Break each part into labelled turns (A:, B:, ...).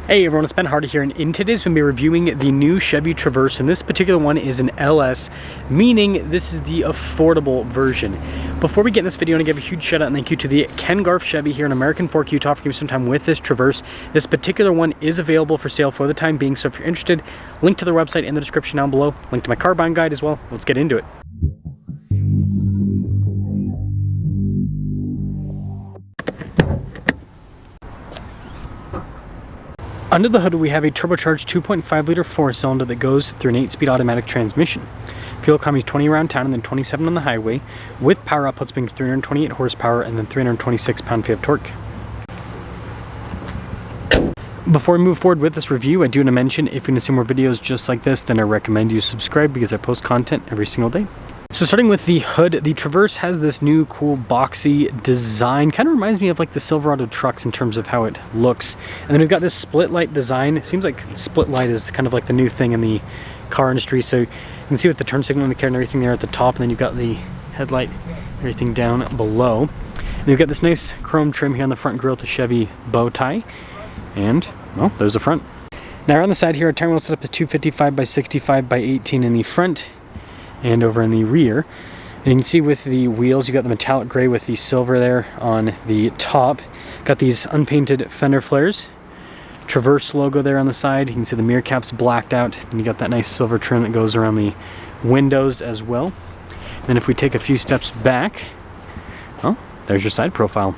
A: Hey everyone, it's Ben Hardy here, and in today's we'll be reviewing the new Chevy Traverse, and this particular one is an LS, meaning this is the affordable version. Before we get in this video, I want to give a huge shout out and thank you to the Ken Garf Chevy here in American Fork, Utah for giving me some time with this Traverse. This particular one is available for sale for the time being, so if you're interested, link to their website in the description down below, link to my car buying guide as well. Let's get into it. Under the hood, we have a turbocharged 2.5 liter 4-cylinder that goes through an 8-speed automatic transmission. Fuel economy is 20 around town and then 27 on the highway, with power outputs being 328 horsepower and then 326 pound-feet of torque. Before we move forward with this review, I do want to mention if you want to see more videos just like this, then I recommend you subscribe because I post content every single day. So starting with the hood, the Traverse has this new cool boxy design. Kind of reminds me of like the Silverado trucks in terms of how it looks. And then we've got this split light design. It seems like split light is kind of like the new thing in the car industry. So you can see with the turn signal indicator and everything there at the top, and then you've got the headlight, everything down below. And we've got this nice chrome trim here on the front grille with the Chevy bow tie. And, well, there's the front. Now around the side here, our tire wheel set up is 255 by 65 by 18 in the front and over in the rear. And you can see with the wheels, you got the metallic gray with the silver there on the top. Got these unpainted fender flares. Traverse logo there on the side. You can see the mirror caps blacked out. And you got that nice silver trim that goes around the windows as well. And then if we take a few steps back, well, there's your side profile.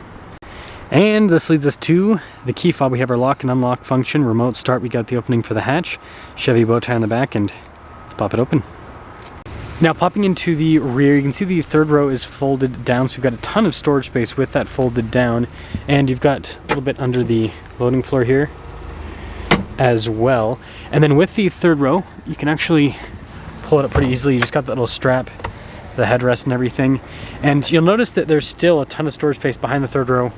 A: And this leads us to the key fob. We have our lock and unlock function, remote start. We got the opening for the hatch, Chevy bow tie on the back, and let's pop it open. Now popping into the rear, you can see the third row is folded down, so you've got a ton of storage space with that folded down, and you've got a little bit under the loading floor here as well. And then with the third row, you can actually pull it up pretty easily. You just got that little strap, the headrest and everything. And you'll notice that there's still a ton of storage space behind the third row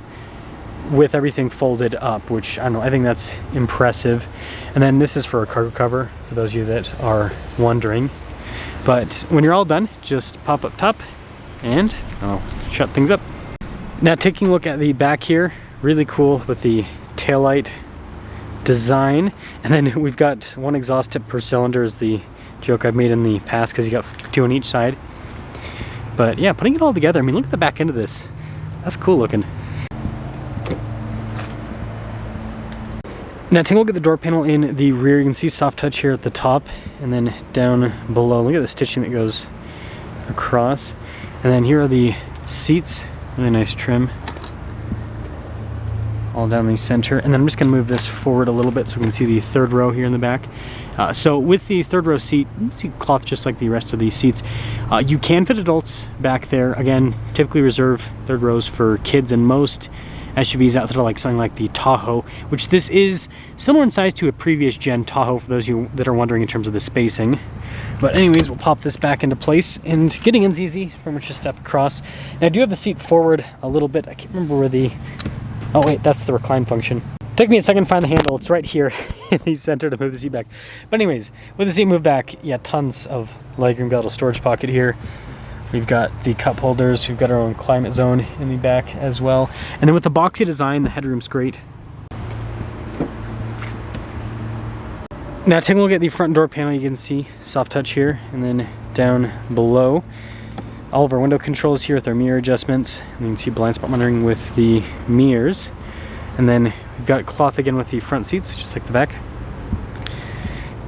A: with everything folded up, which I don't know, I think that's impressive. And then this is for a cargo cover, for those of you that are wondering. But when you're all done, just pop up top and I'll shut things up. Now taking a look at the back here, really cool with the taillight design. And then we've got one exhaust tip per cylinder is the joke I've made in the past because you got two on each side. But yeah, putting it all together, I mean, look at the back end of this. That's cool looking. Now taking a look at the door panel in the rear, you can see soft touch here at the top and then down below. Look at the stitching that goes across. And then here are the seats, really nice trim all down the center. And then I'm just going to move this forward a little bit so we can see the third row here in the back. So with the third row seat, you can see cloth just like the rest of these seats. You can fit adults back there. Again, typically reserve third rows for kids, and most SUVs out there like something like the Tahoe, which this is similar in size to a previous gen Tahoe for those of you that are wondering in terms of the spacing. But anyways, we'll pop this back into place, and getting in's easy, pretty much just step across. Now I do have the seat forward a little bit. I can't remember where the, oh wait, that's the recline function. Took me a second to find the handle. It's right here in the center to move the seat back. But anyways, with the seat moved back, yeah, tons of legroom. Got a little storage pocket here. We've got the cup holders, we've got our own climate zone in the back as well. And then with the boxy design, the headroom's great. Now taking a look at the front door panel, you can see soft touch here, and then down below, all of our window controls here with our mirror adjustments. And you can see blind spot monitoring with the mirrors. And then we've got cloth again with the front seats, just like the back.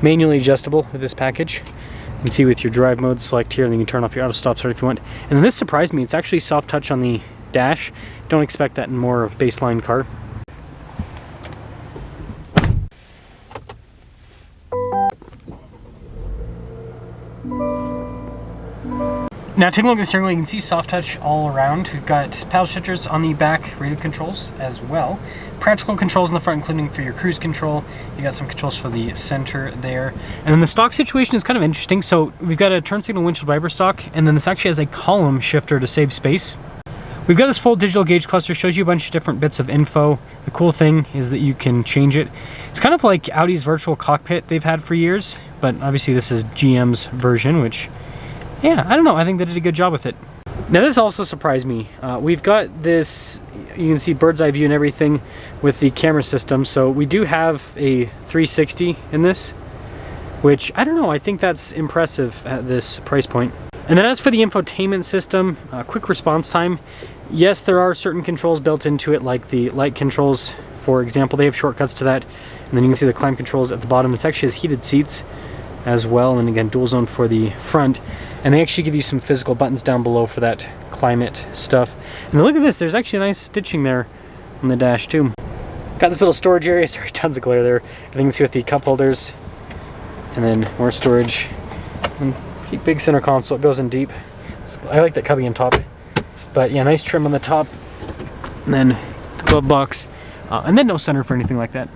A: Manually adjustable with this package. You can see with your drive mode, select here, and then you can turn off your auto stop start if you want. And then this surprised me, it's actually soft touch on the dash. Don't expect that in more baseline car. Now taking a look at the steering wheel, you can see soft touch all around. We've got paddle shifters on the back, radio controls as well. Practical controls in the front, including for your cruise control. You got some controls for the center there. And then the stock situation is kind of interesting. So we've got a turn signal windshield wiper stock, and then this actually has a column shifter to save space. We've got this full digital gauge cluster, shows you a bunch of different bits of info. The cool thing is that you can change it. It's kind of like Audi's virtual cockpit they've had for years, but obviously this is GM's version, which, yeah, I don't know, I think they did a good job with it. Now this also surprised me. We've got this, you can see bird's eye view and everything with the camera system. So we do have a 360 in this, which I don't know, I think that's impressive at this price point. And then as for the infotainment system, quick response time. Yes, there are certain controls built into it, like the light controls, for example. They have shortcuts to that. And then you can see the climb controls at the bottom. This actually has heated seats as well. And then again, dual zone for the front. And they actually give you some physical buttons down below for that climate stuff. And then look at this, there's actually a nice stitching there on the dash too. Got this little storage area, sorry, tons of glare there. I think it's with the cup holders. And then more storage. And pretty big center console, it goes in deep. I like that cubby on top. But yeah, nice trim on the top. And then the glove box. And then no center for anything like that.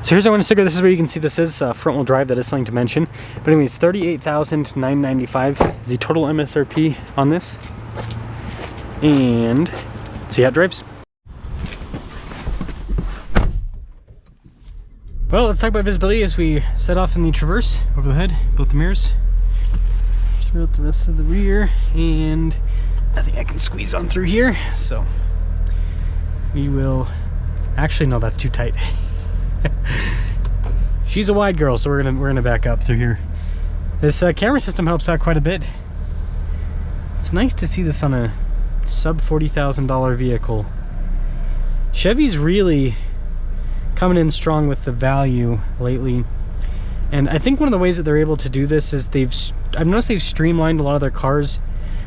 A: So here's our window sticker. This is where you can see this is front wheel drive. That is something to mention. But anyways, $38,995 is the total MSRP on this. And let's see how it drives. Well, let's talk about visibility as we set off in the Traverse. Over the hood, both the mirrors. Throughout the rest of the rear. And I think I can squeeze on through here. So we will... Actually, no, that's too tight. She's a wide girl, so we're gonna back up through here. This camera system helps out quite a bit. It's nice to see this on a sub $40,000 vehicle. Chevy's really coming in strong with the value lately, and I think one of the ways that they're able to do this is I've noticed they've streamlined a lot of their cars.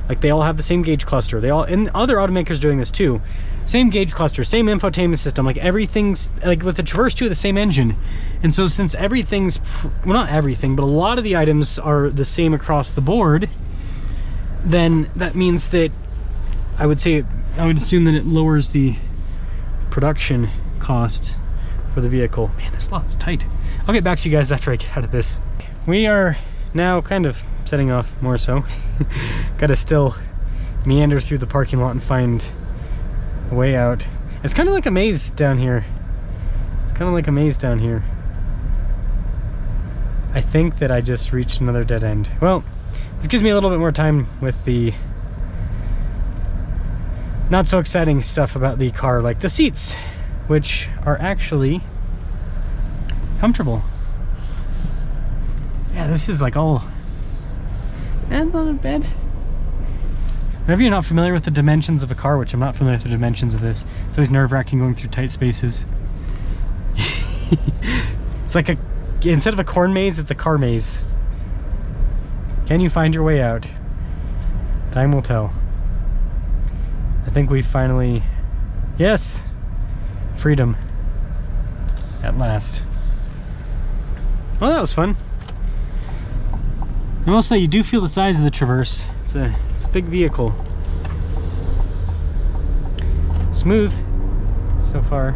A: Like they all have the same gauge cluster. They all, and other automakers doing this too. Same gauge cluster, same infotainment system. Like everything's, like with the Traverse 2, the same engine. And so since everything's, well not everything, but a lot of the items are the same across the board, then that means that I would assume that it lowers the production cost for the vehicle. Man, this lot's tight. I'll get back to you guys after I get out of this. We are now kind of setting off more so. Gotta still meander through the parking lot and find a way out. It's kind of like a maze down here. It's kind of like a maze down here. I think that I just reached another dead end. Well, this gives me a little bit more time with the not so exciting stuff about the car, like the seats, which are actually comfortable. Yeah, this is like all, and not a bed. Whenever you're not familiar with the dimensions of a car, which I'm not familiar with the dimensions of this, it's always nerve-wracking going through tight spaces. It's like a, instead of a corn maze, it's a car maze. Can you find your way out? Time will tell. I think we finally, yes, freedom at last. Well, that was fun. I will say you do feel the size of the Traverse. It's a big vehicle. Smooth so far.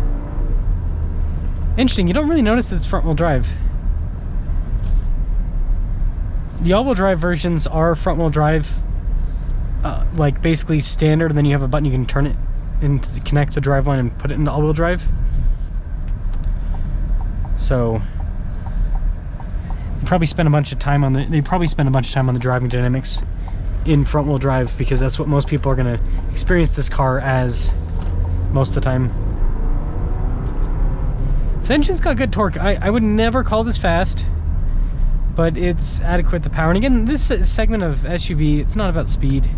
A: Interesting, you don't really notice that it's front wheel drive. The all-wheel drive versions are front wheel drive, like basically standard, and then you have a button you can turn it and connect the driveline and put it into all-wheel drive. So they probably spend a bunch of time on the driving dynamics in front wheel drive, because that's what most people are going to experience this car as most of the time. This engine's got good torque. I would never call this fast, but it's adequate the power. And again, this segment of SUV, it's not about speed.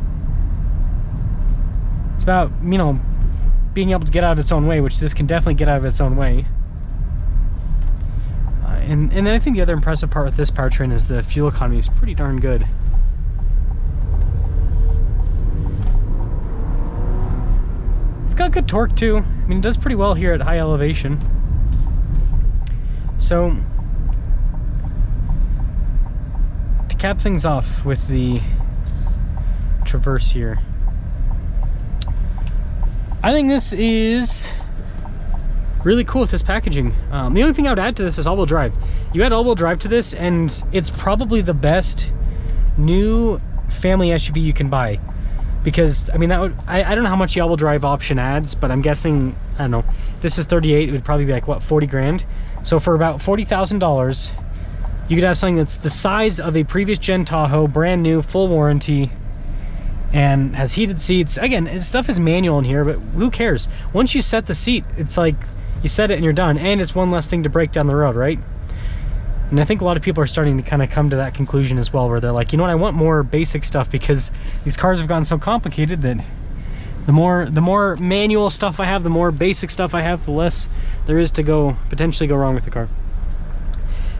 A: It's about, you know, being able to get out of its own way, which this can definitely get out of its own way. And then I think the other impressive part with this powertrain is the fuel economy is pretty darn good. It's got good torque too. I mean, it does pretty well here at high elevation. So, to cap things off with the Traverse here, I think this is really cool with this packaging. The only thing I would add to this is all-wheel drive. You add all-wheel drive to this, and it's probably the best new family SUV you can buy. Because, I mean, that would, I don't know how much the all-wheel drive option adds, but I'm guessing, I don't know, this is 38, it would probably be like, what, 40 grand? So for about $40,000, you could have something that's the size of a previous gen Tahoe, brand new, full warranty, and has heated seats. Again, his stuff is manual in here, but who cares? Once you set the seat, it's like you set it and you're done, and it's one less thing to break down the road, right? And I think a lot of people are starting to kind of come to that conclusion as well, where they're like, you know what, I want more basic stuff, because these cars have gotten so complicated that the more manual stuff I have, the more basic stuff I have, the less there is to potentially go wrong with the car.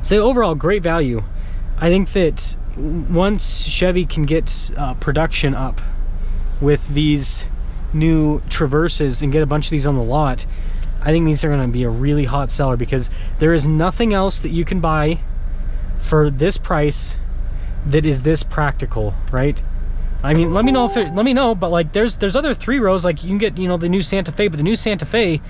A: So overall, great value. I think that once Chevy can get production up with these new Traverses and get a bunch of these on the lot, I think these are going to be a really hot seller, because there is nothing else that you can buy for this price that is this practical, right? I mean, let me know, but like there's other 3-rows, like you can get, you know, the new Santa Fe, but the new Santa Fe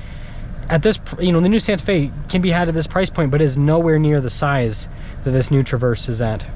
A: at this, you know, the new Santa Fe can be had at this price point, but is nowhere near the size that this new Traverse is at.